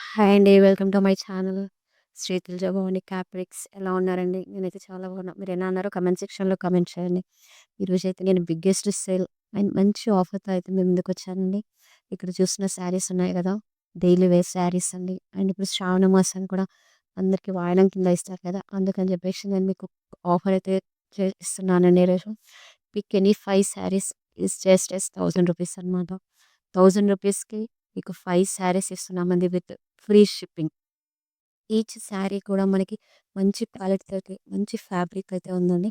Hi అండి. Welcome to my channel. Shri Tulaja Bhavani fabrics. ఎలా ఉన్నారండి? నేనైతే చాలా బాగున్నా. మీరెలా ఉన్నారో కామెంట్ సెక్షన్‌లో కామెంట్ చేయండి. ఈరోజైతే నేను బిగ్గెస్ట్ సేల్ అండ్ మంచి ఆఫర్‌తో అయితే మీ ముందుకొచ్చానండి. ఇక్కడ చూస్తున్న శారీస్ ఉన్నాయి గదా! డైలీ వేర్ శారీస్ అండి. అండ్ ఇప్పుడు శ్రావణ మాసం కూడా అందరికి వాయనం కింద ఇస్తారు కదా! అందుకని చెప్పేసి నేను మీకు ఆఫర్ అయితే ఇస్తున్నానండి ఈరోజు. Pick any 5 saris is just as రూ. 1000 అనమాట. రూ. 1000కి మీకు 5 శారీస్ ఇస్తున్నామండి with free shipping. Each sari కూడా మనకి మంచి క్వాలిటీతోటి, మంచి ఫ్యాబ్రిక్ అయితే ఉందండి.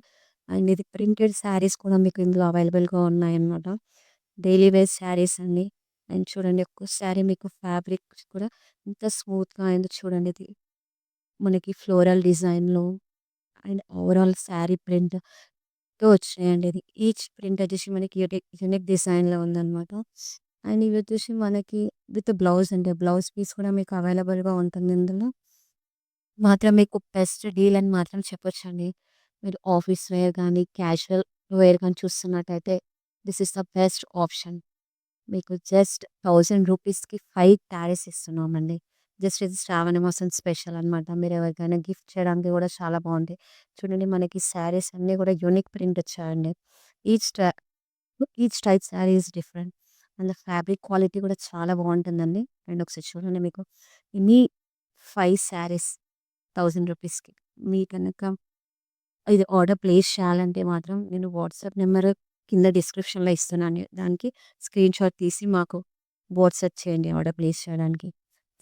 అండ్ ఇది ప్రింటెడ్ శారీస్ కూడా మీకు ఇందులో అవైలబుల్‌గా ఉన్నాయన్నమాట. డైలీ వేర్ శారీస్ అండి. అండ్ చూడండి ఒక్కో శారీ మీకు ఫ్యాబ్రిక్ కూడా ఎంత స్మూత్‌గా అయిందో చూడండి ఇది. మనకి ఫ్లోరల్ డిజైన్‌లో అండ్ ఓవరాల్ శారీ ప్రింట్‌తో వచ్చినాయండి ఇది. ఈచ్ ప్రింట్ వచ్చేసి మనకి యూనిక్ డిజైన్‌లో ఉందన్నమాట. అండ్ ఇవి వచ్చేసి మనకి విత్ బ్లౌజ్ అండి. బ్లౌజ్ పీస్ కూడా మీకు అవైలబుల్‌గా ఉంటుంది ఇందులో. మాత్రం మీకు బెస్ట్ డీల్ అని మాత్రం చెప్పొచ్చండి. మీరు ఆఫీస్ వేర్ గానీ, క్యాజువల్ వేర్ గానీ చూస్తున్నట్టయితే this is the best option. మీకు జస్ట్ రూ. 1000కి 5 శారీస్ ఇస్తున్నామండి. జస్ట్ ఇది శ్రావణ మాసం స్పెషల్ అనమాట. మీరు ఎవరికైనా గిఫ్ట్ చేయడానికి కూడా చాలా బావుంటాయి. చూడండి మనకి శారీస్ అన్నీ కూడా యూనిక్ ప్రింట్ వచ్చాయండి. ఈచ్ టై each type sari is different. And fabric quality కూడా చాలా బావుంటుందండి. అండ్ ఒకసారి చూడండి మీకు ఎనీ 5 శారీస్ రూ. 1000కి. మీ కనుక ఇది ఆర్డర్ ప్లేస్ చేయాలంటే మాత్రం నేను వాట్సాప్ నెంబర్ కింద డిస్క్రిప్షన్‌లో ఇస్తున్నాను. దానికి స్క్రీన్‌షాట్ తీసి మాకు వాట్సాప్ చేయండి ఆర్డర్ ప్లేస్ చేయడానికి.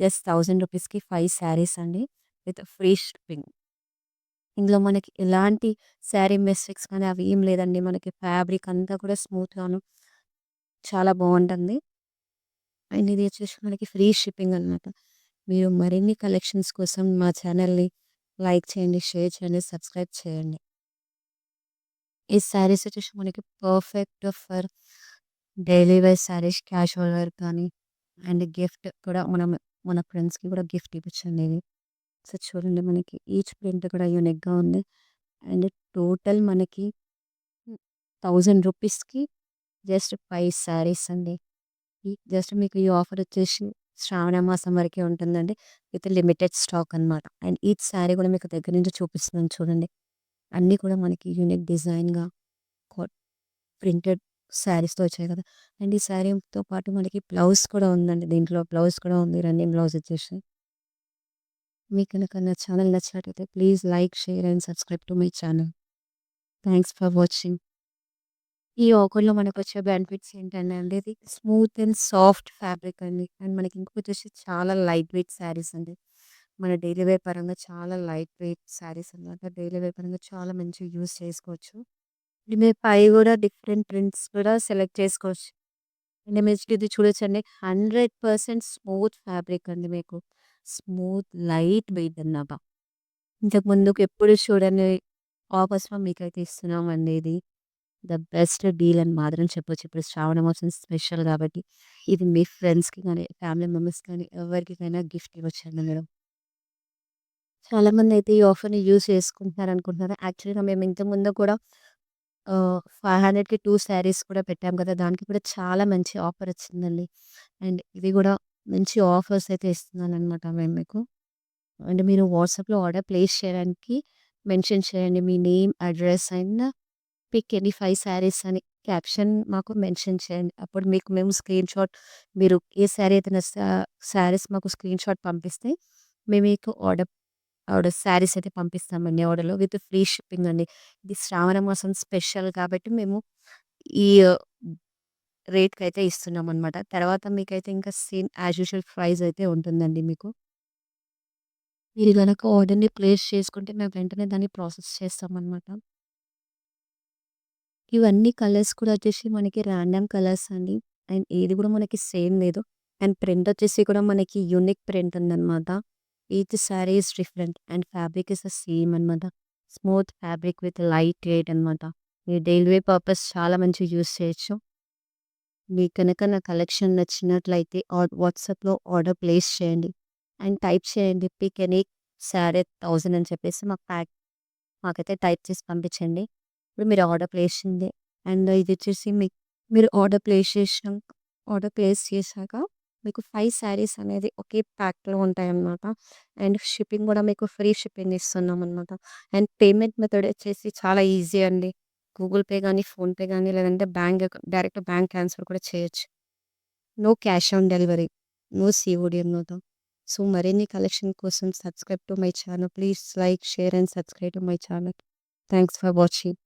జస్ట్ రూ. 1000కి 5 శారీస్ అండి విత్ ఫ్రీ షిప్పింగ్. ఇందులో మనకి ఎలాంటి శారీ మిస్టేక్స్ కానీ అవి ఏం లేదండి. మనకి ఫ్యాబ్రిక్ అంతా కూడా స్మూత్‌గాను చాలా బావుంటుంది. అండ్ ఇది వచ్చేసి మనకి ఫ్రీ షిప్పింగ్ అనమాట. మీరు మరిన్ని కలెక్షన్స్ కోసం మా ఛానల్‌ని లైక్ చేయండి, షేర్ చేయండి, సబ్స్క్రైబ్ చేయండి. ఈ శారీస్ వచ్చేసి మనకి perfect for daily wear saris, casual wear కానీ అండ్ గిఫ్ట్ కూడా మన ఫ్రెండ్స్‌కి కూడా గిఫ్ట్ ఇవ్వచ్చండి ఇది. సో, చూడండి మనకి ఈచ్ ప్రింట్ కూడా యూనిక్‌గా ఉంది. అండ్ టోటల్ మనకి రూ. 1000కి జస్ట్ 5 శారీస్ అండి. జస్ట్ మీకు ఈ ఆఫర్ వచ్చేసి శ్రావణ మాసం వరకే ఉంటుందండి. విత్ లిమిటెడ్ స్టాక్ అనమాట. అండ్ ఈచ్ శారీ కూడా మీకు దగ్గర నుంచి చూపిస్తున్నాను చూడండి. అన్నీ కూడా మనకి యూనిక్ డిజైన్‌గా కాట్ ప్రింటెడ్ శారీస్‌తో వచ్చాయి కదా! అండ్ ఈ శారీతో పాటు మనకి బ్లౌజ్ కూడా ఉందండి. దీంట్లో బ్లౌజ్ కూడా ఉంది. రన్నింగ్ బ్లౌజ్ వచ్చేసి. మీకు గనక నా ఛానల్ నచ్చినట్లయితే please like, share and subscribe to my channel. Thanks for watching. ఈ ఆఫర్‌లో మనకొచ్చే బెనిఫిట్స్ ఏంటంటే ఇది స్మూత్ అండ్ సాఫ్ట్ ఫ్యాబ్రిక్ అండి. అండ్ మనకి ఇంకొకటొచ్చేసి చాలా లైట్ వెయిట్ శారీస్ అండి. మన డైలీ వేర్ పరంగా చాలా లైట్ వెయిట్ శారీస్ అన్నమాట. డైలీ వేర్ పరంగా చాలా మంచిగా యూజ్ చేసుకోవచ్చు. ఇది మీరు పై గూడా డిఫరెంట్ ప్రింట్స్ కూడా సెలెక్ట్ చేసుకోవచ్చు. అండ్ నెక్స్ట్ ఇది చూడొచ్చండి 100% స్మూత్ ఫ్యాబ్రిక్ అండి మీకు. స్మూత్ లైట్ వెయిట్ అన్నమాట. ఇంతకు ముందుకు ఎప్పుడు చూడని ఆఫర్స్‌లో మీకైతే ఇస్తున్నామండి ఇది. ద బెస్ట్ డీల్ అని మాత్రం చెప్పొచ్చు. ఇప్పుడు శ్రావణ మాసం స్పెషల్ కాబట్టి, ఇది మీ ఫ్రెండ్స్‌కి గాని, ఫ్యామిలీ మెంబర్స్ కానీ ఎవరికైనా గిఫ్ట్ ఇవ్వచ్చండి మేడం. చాలామందయితే ఈ ఆఫర్‌ని యూజ్ చేసుకుంటున్నారనుకుంటున్నారు. యాక్చువల్‌గా మేము ఇంతకుముందు కూడా 500కి 2 శారీస్ కూడా పెట్టాం కదా! దానికి కూడా చాలా మంచి ఆఫర్ వచ్చిందండి. అండ్ ఇది కూడా మంచి ఆఫర్స్ అయితే ఇస్తున్నాననమాట మేము మీకు. అండ్ మీరు వాట్సాప్‌లో ఆర్డర్ ప్లేస్ చేయడానికి మెన్షన్ చేయండి. మీ name, address and pick any 5 saris అని క్యాప్షన్ మాకు మెన్షన్ చేయండి. అప్పుడు మీకు మేము స్క్రీన్‌షాట్ మీరు ఏ శారీ అయితే నచ్చితే ఆ శారీస్ మాకు స్క్రీన్‌షాట్ పంపిస్తే మేము మీకు ఆర్డర్ శారీస్ అయితే పంపిస్తామండి ఆర్డర్‌లో విత్ ఫ్రీ షిప్పింగ్ అండి. ఇది శ్రావణ మాసం స్పెషల్ కాబట్టి మేము ఈ రేట్‌కైతే ఇస్తున్నామనమాట. తర్వాత మీకైతే ఇంకా సేమ్ యాజ్ యూజువల్ ప్రైస్ అయితే ఉంటుందండి మీకు. మీరు గనక ఆర్డర్‌ని ప్లేస్ చేసుకుంటే మేము వెంటనే దాన్ని ప్రాసెస్ చేస్తామనమాట. ఇవన్నీ కలర్స్ కూడా వచ్చేసి మనకి రాండమ్ కలర్స్ అండి. అండ్ ఏది కూడా మనకి సేమ్ లేదు. అండ్ ప్రింట్ వచ్చేసి కూడా మనకి యూనిక్ ప్రింట్ ఉందనమాట. Each sari is different and fabric is the same అనమాట. Smooth fabric with light weight అనమాట. మీరు డైలీ వేర్ పర్పస్ చాలా మంచిగా యూజ్ చేయొచ్చు. మీకు కనుక నా కలెక్షన్ నచ్చినట్లయితే వాట్సాప్‌లో ఆర్డర్ ప్లేస్ చేయండి. అండ్ టైప్ చేయండి పిక్ ఎనీ సారీ 1000 అని చెప్పేసి మాకైతే టైప్ చేసి పంపించండి. ఇప్పుడు మీరు ఆర్డర్ ప్లేస్ చేయండి. అండ్ ఇది వచ్చేసి మీరు ఆర్డర్ ప్లేస్ చేశాక మీకు 5 శారీస్ అనేది ఒకే ప్యాక్‌లో ఉంటాయన్నమాట. అండ్ షిప్పింగ్ గూడా మీకు ఫ్రీ షిప్పింగ్ ఇస్తున్నామన్నమాట. అండ్ పేమెంట్ మెథడ్ వచ్చేసి చాలా ఈజీ అండి. గూగుల్ పే గానీ, ఫోన్‌పే గానీ లేదంటే డైరెక్ట్ బ్యాంక్ ట్రాన్స్‌ఫర్ కూడా చేయొచ్చు. No cash on delivery. No COD అన్నమాట. సో, మరిన్ని కలెక్షన్ కోసం subscribe to my channel. Please like, share and subscribe to my channel. Thanks for watching.